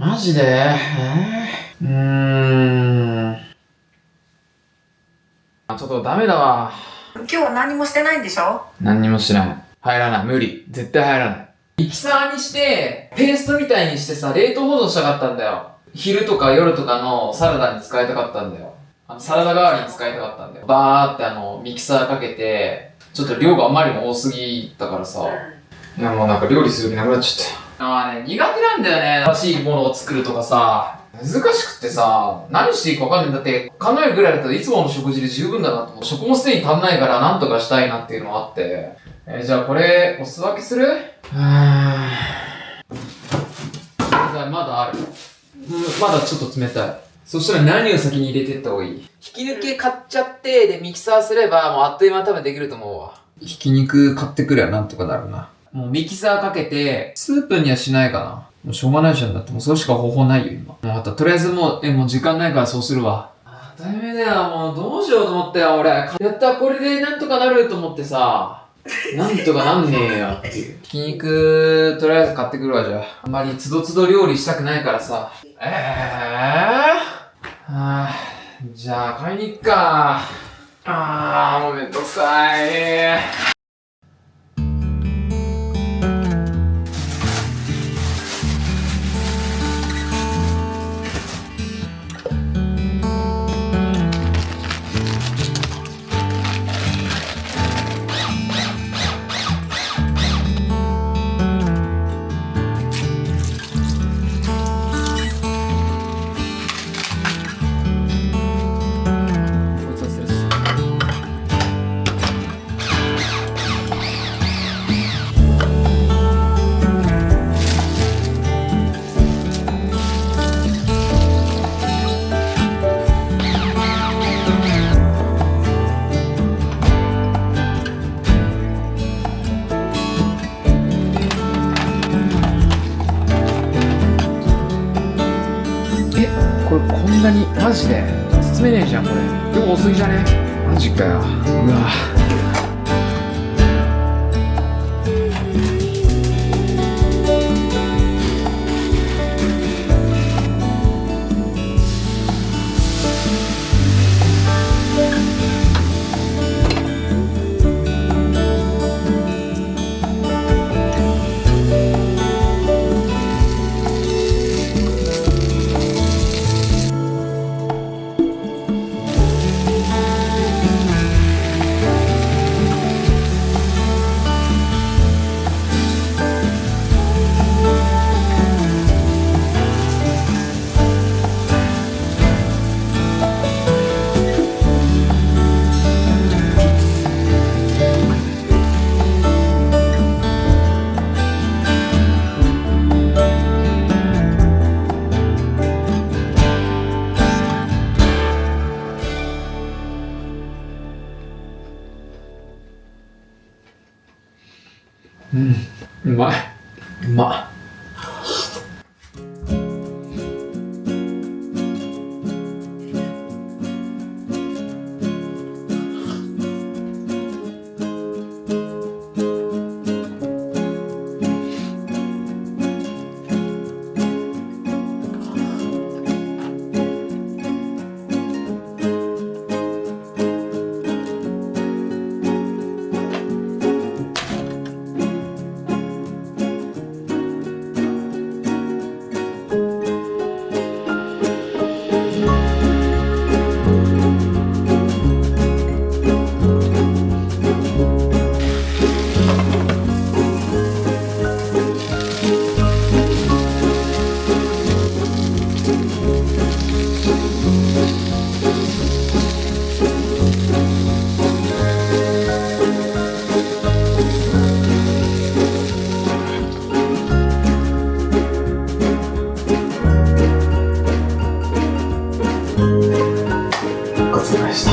マジでちょっとダメだわ。今日は何もしてないんでしょ？何にもしない。入らない。無理。絶対入らない。ミキサーにして、ペーストみたいにしてさ、冷凍保存したかったんだよ。昼とか夜とかのサラダに使いたかったんだよ。サラダ代わりに使いたかったんだよ。バーってミキサーかけて、ちょっと量があまりにも多すぎたからさ。いやもうなんか料理する気なくなっちゃった。苦手なんだよね。新しいものを作るとかさ。難しくってさ、何していいか分かんないんだって、考えるぐらいだったらいつもの食事で十分だなと。食もすでに足んないから何とかしたいなっていうのがあって。じゃあこれ、お酢分けする？じゃあまだある。まだちょっと冷たい。そしたら何を先に入れてった方がいい？ひき肉買っちゃって、でミキサーすればもうあっという間に多分できると思うわ。ひき肉買ってくればなんとかなるな。もうミキサーかけて、スープにはしないかな。もうしょうがないじゃん。だってもうそれしか方法ないよ、今。もうあと、とりあえずもう時間ないからそうするわ。ダメだよ、もうどうしようと思ったよ、俺。やった、これでなんとかなると思ってさ。なんとかなんねえよっていう。ひき肉、とりあえず買ってくるわ、じゃあ。あんまりつどつど料理したくないからさ。じゃあ買いに行くか。もうめんどくさい。これこんなにマジで包めねえじゃんこれ。量多すぎじゃね？マジかよ。うわ。うまい。うまっ。ごちそうさまでした。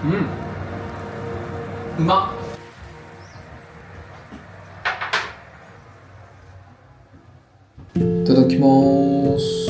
うまっ。いただきまーす。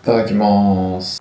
いただきます。